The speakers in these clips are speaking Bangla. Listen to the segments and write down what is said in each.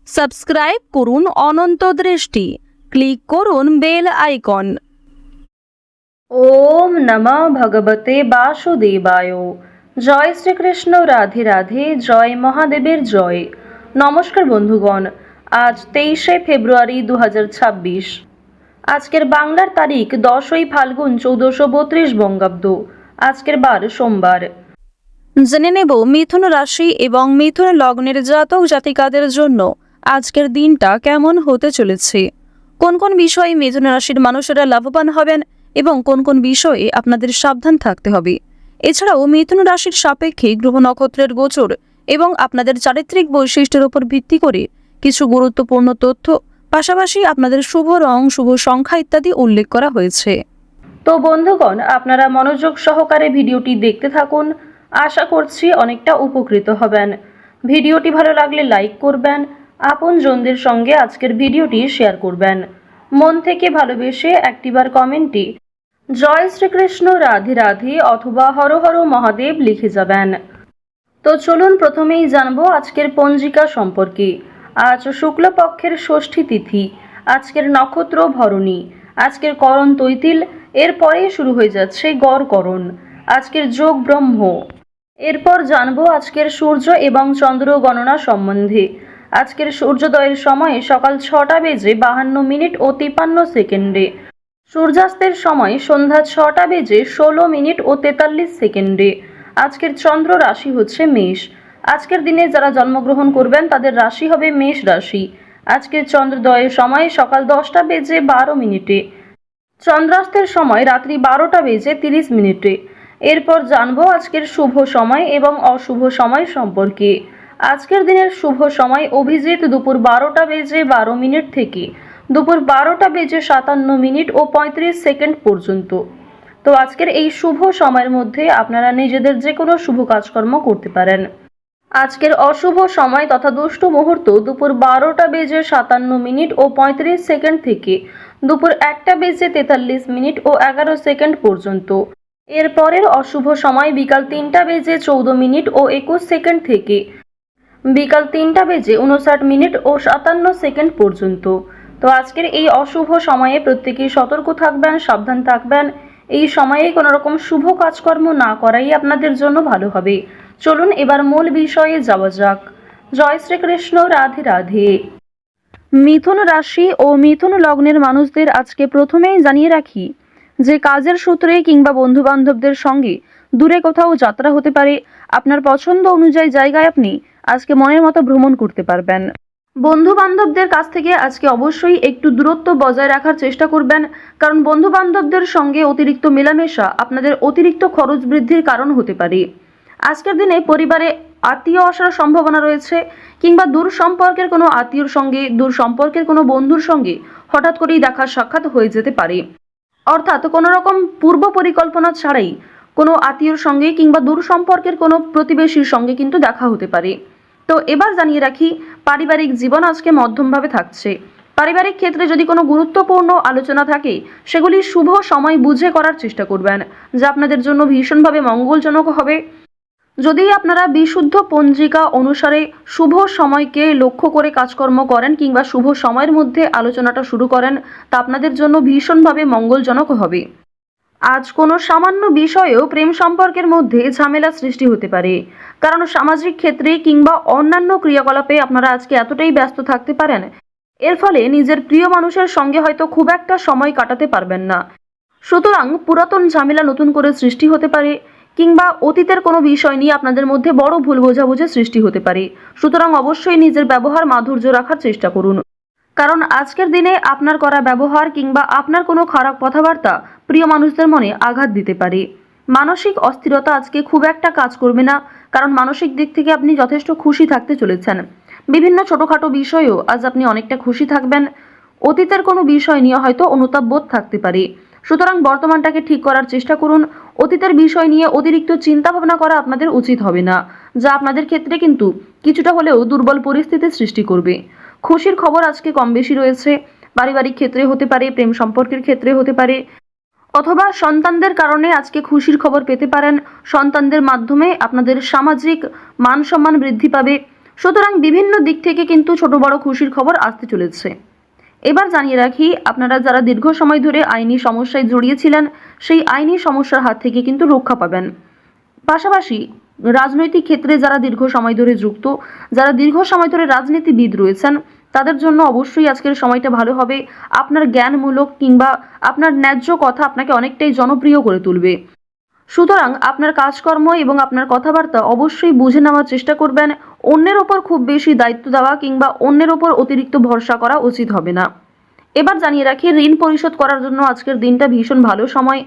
সাবস্ক্রাইব করুন অনন্ত দৃষ্টি, ক্লিক করুন বেল আইকন। ওম নমঃ ভগবতে বাসুদেবায়। জয় শ্রীকৃষ্ণ, রাধে রাধে, জয় মহাদেবের জয়। নমস্কার বন্ধুগণ, আজ 23শে ফেব্রুয়ারি 2026। আজকের বাংলার তারিখ 10ই ফাল্গুন 1432 বঙ্গাব্দ। আজকের বার সোমবার। জেনে নেব মিথুন রাশি এবং মিথুন লগ্নের জাতক জাতিকাদের জন্য আজকের দিনটা কেমন হতে চলেছে, কোন কোন বিষয়ে মিথুন রাশির মানুষেরা লাভবান হবেন এবং কোন কোন বিষয়ে আপনাদের সাবধান থাকতে হবে। এছাড়াও মিথুন রাশির সাপেক্ষে গ্রহ নক্ষত্রের গোচর এবং আপনাদের চারিত্রিক বৈশিষ্ট্যের উপর ভিত্তি করে কিছু গুরুত্বপূর্ণ তথ্য, পাশাপাশি আপনাদের শুভ রং, শুভ সংখ্যা ইত্যাদি উল্লেখ করা হয়েছে। তো বন্ধুগণ, আপনারা মনোযোগ সহকারে ভিডিওটি দেখতে থাকুন। আশা করছি অনেকটা উপকৃত হবেন। ভিডিওটি ভালো লাগলে লাইক করবেন, আপনজনদের সঙ্গে আজকের ভিডিওটি শেয়ার করবেন। মন থেকে ভালোবেসে একটিবার কমেন্টে জয় শ্রীকৃষ্ণ, রাধে রাধে অথবা হর হর মহাদেব লিখে যাবেন। তো চলুন প্রথমেই জানবো আজকের পঞ্জিকা সম্পর্কে। আজ শুক্লপক্ষের ষষ্ঠী তিথি, আজকের নক্ষত্র ভরণী, আজকের করণ তৈতিল, এরপরেই শুরু হয়ে যাচ্ছে গড়করণ। আজকের যোগ ব্রহ্ম। এরপর জানবো আজকের সূর্য এবং চন্দ্র গণনা সম্বন্ধে। আজকের সূর্যোদয়ের সময় সকাল 6:52 ও 53 সেকেন্ডে, সূর্যাস্তের সময় সন্ধ্যা 6:16 ও 43 সেকেন্ডে। আজকের চন্দ্র রাশি হচ্ছে মেষ। আজকের দিনে যারা জন্মগ্রহণ করবেন তাদের রাশি হবে মেষ রাশি। আজকের চন্দ্রোদয়ের সময় সকাল 10:12, চন্দ্রাস্তের সময় রাত্রি 12:30। এরপর জানবো আজকের শুভ সময় এবং অশুভ সময় সম্পর্কে। আজকের দিনের শুভ সময় অভিজিৎ দুপুর 12:12 থেকে দুপুর 12:57 ও 35 সেকেন্ড পর্যন্ত। তো আজকের এই শুভ সময়ের মধ্যে আপনারা নিজেদের যে কোনো শুভ কাজকর্ম করতে পারেন। আজকের অশুভ সময় তথা দুষ্টু মুহূর্ত দুপুর 12:57 ও 35 সেকেন্ড থেকে দুপুর 1:43 ও 11 সেকেন্ড পর্যন্ত। এরপরের অশুভ সময় বিকাল 3:14 ও 21 সেকেন্ড থেকে বিকাল 3:59 ও 57 সেকেন্ড পর্যন্ত। তো আজকের এই অশুভ সময়ে প্রত্যেকেই সতর্ক থাকবেন, সাবধান থাকবেন। এই সময়ে কোনো রকম শুভ কাজকর্ম না করাই আপনাদের জন্য ভালো হবে। চলুন এবার মূল বিষয়ে যাওয়া যাক। জয় শ্রীকৃষ্ণ, রাধে রাধে। মিথুন রাশি ও মিথুন লগ্নের মানুষদের আজকে প্রথমেই জানিয়ে রাখি যে কাজের সূত্রে কিংবা বন্ধু বান্ধবদের সঙ্গে দূরে কোথাও যাত্রা হতে পারে। আপনার পছন্দ অনুযায়ী জায়গায় আপনি আজকে মনের মতো ভ্রমণ করতে পারবেন। বন্ধু বান্ধবদের কাছ থেকে আজকে অবশ্যই একটু দূরত্ব বজায় রাখার চেষ্টা করবেন, কারণ বন্ধু বান্ধবদের সঙ্গে অতিরিক্ত মেলামেশা আপনাদের অতিরিক্ত খরচ বৃদ্ধির কারণ হতে পারে। আজকের দিনে পরিবারে আত্মীয় আসার সম্ভাবনা রয়েছে, কিংবা দূর সম্পর্কের কোনো আত্মীয়র সঙ্গে, দূর সম্পর্কের কোনো বন্ধুর সঙ্গে হঠাৎ করেই দেখা সাক্ষাৎ হয়ে যেতে পারে। অর্থাৎ কোনো রকম পূর্ব পরিকল্পনা ছাড়াই কোনো আত্মীয়র সঙ্গে কিংবা দূর সম্পর্কের কোনো প্রতিবেশীর সঙ্গে কিন্তু দেখা হতে পারে। তো এবার জানিয়ে রাখি, পারিবারিক জীবন আজকে মধ্যমভাবে থাকছে। পারিবারিক ক্ষেত্রে যদি কোনো গুরুত্বপূর্ণ আলোচনা থাকে সেগুলি শুভ সময় বুঝে করার চেষ্টা করবেন, যা আপনাদের জন্য ভীষণভাবে মঙ্গলজনক হবে। যদি আপনারা বিশুদ্ধ পঞ্জিকা অনুসারে শুভ সময়কে লক্ষ্য করে কাজকর্ম করেন কিংবা শুভ সময়ের মধ্যে আলোচনাটা শুরু করেন, তা আপনাদের জন্য ভীষণভাবে মঙ্গলজনক হবে। আজ কোনো সামান্য বিষয়েও প্রেম সম্পর্কের মধ্যে ঝামেলা সৃষ্টি হতে পারে, কারণ সামাজিক ক্ষেত্রে কিংবা অন্যান্য ক্রিয়াকলাপে আপনারা আজকে এতটাই ব্যস্ত থাকতে পারেন, এর ফলে নিজের প্রিয় মানুষের সঙ্গে হয়তো খুব একটা সময় কাটাতে পারবেন না। সুতরাং পুরাতন ঝামেলা নতুন করে সৃষ্টি হতে পারে, কিংবা অতীতের কোনো বিষয় নিয়ে আপনাদের মধ্যে বড় ভুল বোঝাবুঝি সৃষ্টি হতে পারে। সুতরাং অবশ্যই নিজের ব্যবহার মাধুর্য রাখার চেষ্টা করুন, কারণ আজকের দিনে আপনার করা ব্যবহার কিংবা আপনার কোনো খারাপ কথাবার্তা প্রিয় মানুষদের মনে আঘাত দিতে পারে। মানসিক অস্থিরতা আজকে খুব একটা কাজ করবে না, কারণ মানসিক দিক থেকে আপনি যথেষ্ট খুশি থাকতে চলেছেন। বিভিন্ন ছোটখাটো বিষয়েও আজ আপনি অনেকটা খুশি থাকবেন। অতীতের কোনো বিষয় নিয়ে হয়তো অনুতাপ বোধ থাকতে পারে। সুতরাং বর্তমানটাকে ঠিক করার চেষ্টা করুন। অতীতের বিষয় নিয়ে অতিরিক্ত চিন্তা ভাবনা করা আপনাদের উচিত হবে না, যা আপনাদের ক্ষেত্রে কিন্তু কিছুটা হলেও দুর্বল পরিস্থিতির সৃষ্টি করবে। খুশির খবর আজকে কম বেশি রয়েছে। পারিবারিক ক্ষেত্রে হতে পারে, প্রেম সম্পর্কের ক্ষেত্রে হতে পারে, অথবা সন্তানদের কারণে আজকে খুশির খবর পেতে পারেন। সন্তানদের মাধ্যমে আপনাদের সামাজিক মান সম্মান বৃদ্ধি পাবে। সুতরাং বিভিন্ন দিক থেকে কিন্তু ছোট বড় খুশির খবর আসতে চলেছে। এবার জানিয়ে রাখি, আপনারা যারা দীর্ঘ সময় ধরে আইনি সমস্যায় জড়িয়েছিলেন, সেই আইনি সমস্যার হাত থেকে কিন্তু রক্ষা পাবেন। পাশাপাশি রাজনৈতিক ক্ষেত্রে যারা দীর্ঘ সময় ধরে যুক্ত, যারা দীর্ঘ সময় ধরে রাজনীতিবিদ রয়েছেন, তাদের জন্য অবশ্যই আজকের সময়টা ভালো হবে। আপনার জ্ঞানমূলক কিংবা আপনার ন্যায্য কথা আপনাকে অনেকটাই জনপ্রিয় করে তুলবে। সুতরাং আপনার কাজকর্ম এবং আপনার কথাবার্তা অবশ্যই বুঝে নেওয়ার চেষ্টা করবেন। অন্যের ওপর খুব বেশি দায়িত্ব দেওয়া কিংবা অন্যের ওপর অতিরিক্ত ভরসা করা উচিত হবে না। এবার জানিয়ে রাখি, ঋণ পরিশোধ করার জন্য আজকের দিনটা ভীষণ ভালো সময়।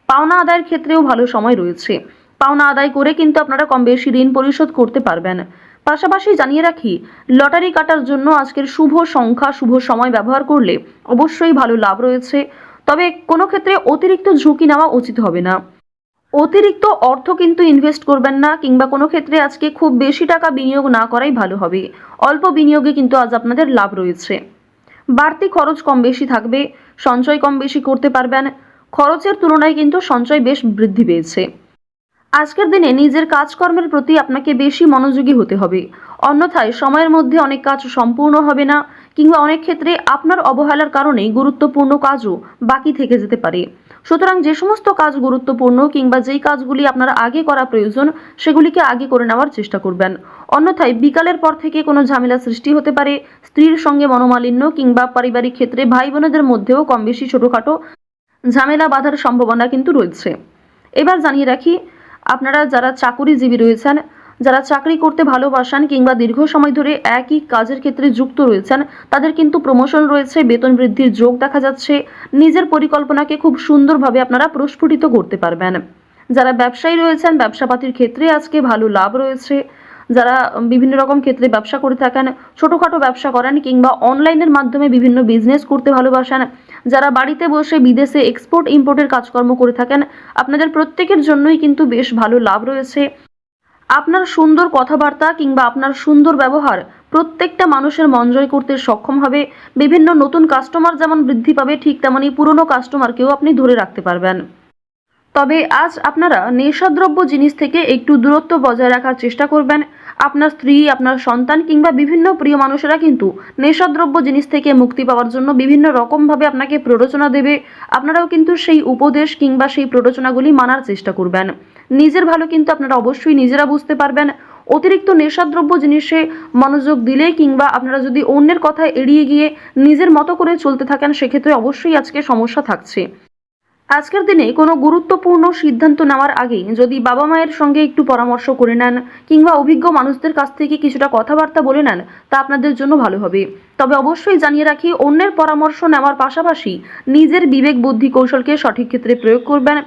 পাওনা আদায়ের ক্ষেত্রেও ভালো সময় রয়েছে। পাওনা আদায় করে কিন্তু আপনারা কম বেশি ঋণ পরিশোধ করতে পারবেন। পাশাপাশি জানিয়ে রাখি, লটারি কাটার জন্য আজকের শুভ সংখ্যা, শুভ সময় ব্যবহার করলে অবশ্যই ভালো লাভ রয়েছে। তবে কোনো ক্ষেত্রে অতিরিক্ত ঝুঁকি নেওয়া উচিত হবে না। অতিরিক্ত অর্থ কিন্তু ইনভেস্ট করবেন না, কিংবা কোনো ক্ষেত্রে আজকে খুব বেশি টাকা বিনিয়োগ না করাই ভালো হবে। অল্প বিনিয়োগে কিন্তু আজ আপনাদের লাভ রয়েছে। বাড়তি খরচ কম বেশি থাকবে, সঞ্চয় কম বেশি করতে পারবেন। খরচের তুলনায় কিন্তু সঞ্চয় বেশ বৃদ্ধি পেয়েছে। আজকের দিনে নিজের কাজকর্মের প্রতি আপনাকে বেশি মনোযোগী হতে হবে, অন্যথায় সময়ের মধ্যে অনেক কাজ সম্পূর্ণ হবে না, কিংবা অনেক ক্ষেত্রে আপনার অবহেলার কারণে গুরুত্বপূর্ণ কাজও বাকি থেকে যেতে পারে। সুতরাং যে সমস্ত কাজ গুরুত্বপূর্ণ কিংবা যেই কাজগুলি আপনার আগে করা প্রয়োজন, সেগুলিকে আগে করে নেওয়ার চেষ্টা করবেন। অন্যথায় বিকালের পর থেকে কোনো ঝামেলা সৃষ্টি হতে পারে। স্ত্রীর সঙ্গে মনোমালিন্য কিংবা পারিবারিক ক্ষেত্রে ভাই বোনেদের মধ্যেও কম বেশি ছোটোখাটো ঝামেলা বাঁধার সম্ভাবনা কিন্তু রয়েছে। এবার জানিয়ে রাখি, আপনারা যারা চাকুরিজীবী রয়েছেন, যারা চাকরি করতে ভালোবাসেন কিংবা দীর্ঘ সময় ধরে একই কাজের ক্ষেত্রে যুক্ত রয়েছেন, তাদের কিন্তু প্রমোশন রয়েছে, বেতন বৃদ্ধির যোগ দেখা যাচ্ছে। নিজের পরিকল্পনাকে খুব সুন্দরভাবে আপনারা প্রস্ফুটিত করতে পারবেন। যারা ব্যবসায়ী রয়েছেন, ব্যবসাপাতির ক্ষেত্রে আজকে ভালো লাভ রয়েছে। যারা বিভিন্ন রকম ক্ষেত্রে ব্যবসা করে থাকেন, ছোটোখাটো ব্যবসা করেন কিংবা অনলাইনের মাধ্যমে বিভিন্ন বিজনেস করতে ভালোবাসেন, যারা বাড়িতে বসে বিদেশে এক্সপোর্ট ইম্পোর্টের কাজকর্ম করে থাকেন, আপনাদের প্রত্যেকের জন্যই কিন্তু বেশ ভালো লাভ রয়েছে। আপনার সুন্দর কথাবার্তা কিংবা আপনার সুন্দর ব্যবহার প্রত্যেকটা মানুষের মন জয় করতে সক্ষম হবে। বিভিন্ন নতুন কাস্টমার যেমন বৃদ্ধি পাবে, ঠিক তেমনই পুরনো কাস্টমারকেও আপনি ধরে রাখতে পারবেন। তবে আজ আপনারা নেশাদ্রব্য জিনিস থেকে একটু দূরত্ব বজায় রাখার চেষ্টা করবেন। আপনার স্ত্রী, আপনার সন্তান কিংবা বিভিন্ন প্রিয় মানুষেরা কিন্তু নেশাদ্রব্য জিনিস থেকে মুক্তি পাওয়ার জন্য বিভিন্ন রকমভাবে আপনাকে প্ররোচনা দেবে। আপনারাও কিন্তু সেই উপদেশ কিংবা সেই প্ররোচনাগুলি মানার চেষ্টা করবেন। নিজের ভালো কিন্তু আপনারা অবশ্যই নিজেরা বুঝতে পারবেন। অতিরিক্ত নেশাদ্রব্য জিনিসে মনোযোগ দিলে কিংবা আপনারা যদি অন্যের কথা এড়িয়ে গিয়ে নিজের মতো করে চলতে থাকেন, সেক্ষেত্রে অবশ্যই আজকে সমস্যা থাকছে। আজকের দিনে কোনো গুরুত্বপূর্ণ সিদ্ধান্ত নেওয়ার আগে যদি বাবা মায়ের সঙ্গে একটু পরামর্শ করে নেন কিংবা অভিজ্ঞ মানুষদের কাছ থেকে কিছুটা কথাবার্তা বলে নেন, তা আপনাদের জন্য ভালো হবে। তবে অবশ্যই জানিয়ে রাখি, অন্যের পরামর্শ নেওয়ার পাশাপাশি নিজের বিবেক বুদ্ধি কৌশলকে সঠিক ক্ষেত্রে প্রয়োগ করবেন।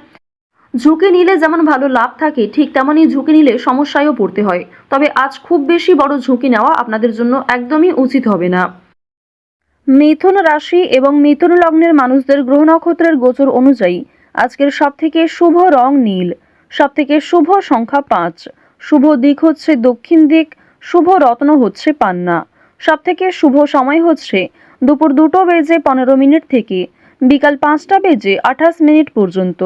ঝুঁকি নিলে যেমন ভালো লাভ থাকে, ঠিক তেমনই ঝুঁকি নিলে সমস্যায়ও পড়তে হয়। তবে আজ খুব বেশি বড় ঝুঁকি নেওয়া আপনাদের জন্য একদমই উচিত হবে না। মিথুন রাশি এবং মিথুন লগ্নের মানুষদের গ্রহ নক্ষত্রের গোচর অনুযায়ী আজকের সবথেকে শুভ রং নীল, সবথেকে শুভ সংখ্যা 5, শুভ দিক হচ্ছে দক্ষিণ দিক, শুভ রত্ন হচ্ছে পান্না, সবথেকে শুভ সময় হচ্ছে দুপুর 2:15 থেকে বিকাল 5:28 পর্যন্ত।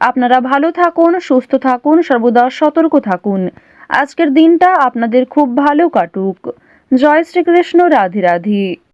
আপনারা ভালো থাকুন, সুস্থ থাকুন, সর্বদা সতর্ক থাকুন। আজকের দিনটা আপনাদের খুব ভালো কাটুক। জয় শ্রীকৃষ্ণ। রাধে রাধে।